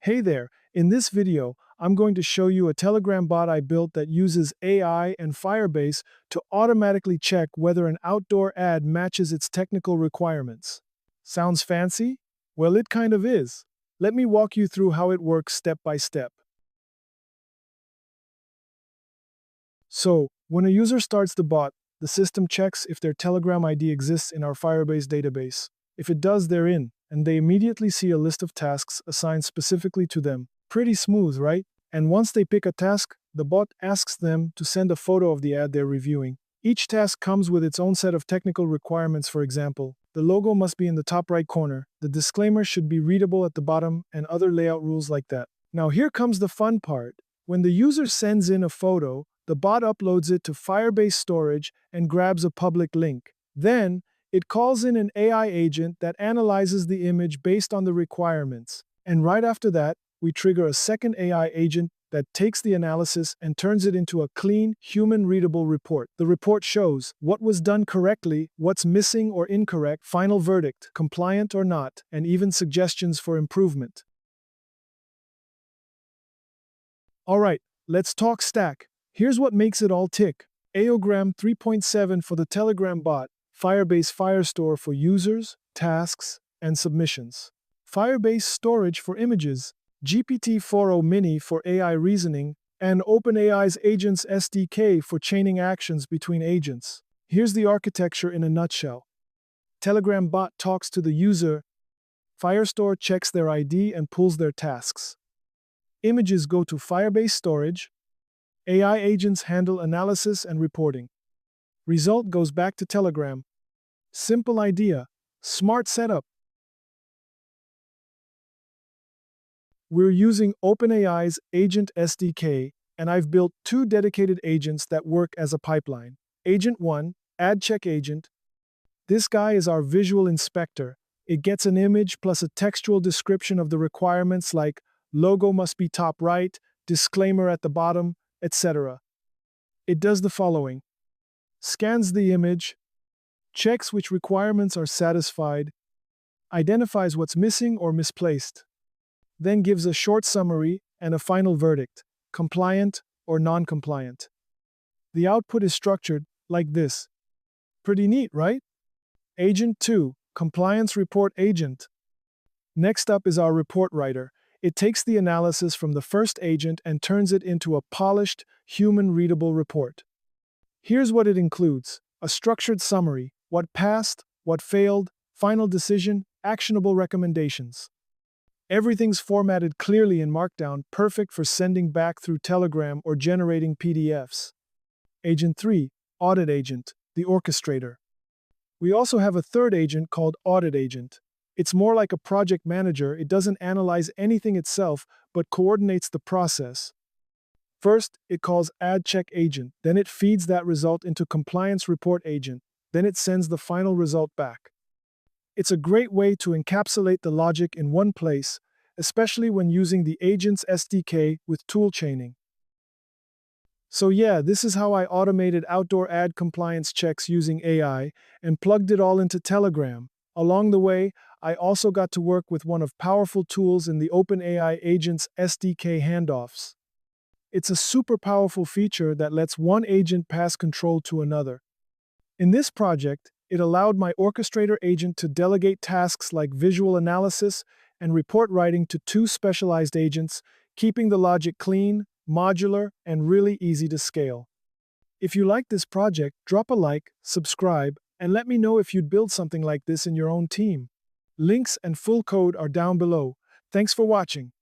Hey there, in this video, I'm going to show you a Telegram bot I built that uses AI and Firebase to automatically check whether an outdoor ad matches its technical requirements. Sounds fancy? Well, it kind of is. Let me walk you through how it works step by step. So, when a user starts the bot, the system checks if their Telegram ID exists in our Firebase database. If it does, they're in, and they immediately see a list of tasks assigned specifically to them. Pretty smooth, right? And once they pick a task, the bot asks them to send a photo of the ad they're reviewing. Each task comes with its own set of technical requirements. For example, the logo must be in the top right corner, the disclaimer should be readable at the bottom, and other layout rules like that. Now here comes the fun part. When the user sends in a photo, the bot uploads it to Firebase storage and grabs a public link. Then, it calls in an AI agent that analyzes the image based on the requirements. And right after that, we trigger a second AI agent that takes the analysis and turns it into a clean, human-readable report. The report shows what was done correctly, what's missing or incorrect, final verdict, compliant or not, and even suggestions for improvement. Alright, let's talk stack. Here's what makes it all tick. aiogram 3.7 for the Telegram bot, Firebase Firestore for users, tasks, and submissions. Firebase storage for images, GPT-4o Mini for AI reasoning, and OpenAI's Agents SDK for chaining actions between agents. Here's the architecture in a nutshell. Telegram bot talks to the user, Firestore checks their ID and pulls their tasks. Images go to Firebase storage, AI agents handle analysis and reporting. Result goes back to Telegram. Simple idea, smart setup. We're using OpenAI's Agent SDK, and I've built two dedicated agents that work as a pipeline. Agent 1, Ad Check Agent. This guy is our visual inspector. It gets an image plus a textual description of the requirements like logo must be top right, disclaimer at the bottom, etc. It does the following: scans the image, checks which requirements are satisfied, identifies what's missing or misplaced, then gives a short summary and a final verdict, compliant or non-compliant. The output is structured like this. Pretty neat, right? Agent 2, Compliance Report Agent. Next up is our report writer. It takes the analysis from the first agent and turns it into a polished, human-readable report. Here's what it includes: a structured summary, what passed, what failed, final decision, actionable recommendations. Everything's formatted clearly in Markdown, perfect for sending back through Telegram or generating PDFs. Agent 3, Audit Agent, the orchestrator. We also have a third agent called Audit Agent. It's more like a project manager. It doesn't analyze anything itself, but coordinates the process. First, it calls Ad Check Agent, then it feeds that result into Compliance Report Agent, then it sends the final result back. It's a great way to encapsulate the logic in one place, especially when using the Agents SDK with tool chaining. So yeah, this is how I automated outdoor ad compliance checks using AI and plugged it all into Telegram. Along the way, I also got to work with one of powerful tools in the OpenAI Agents SDK handoffs. It's a super powerful feature that lets one agent pass control to another. In this project, it allowed my orchestrator agent to delegate tasks like visual analysis and report writing to two specialized agents, keeping the logic clean, modular, and really easy to scale. If you like this project, drop a like, subscribe, and let me know if you'd build something like this in your own team. Links and full code are down below. Thanks for watching.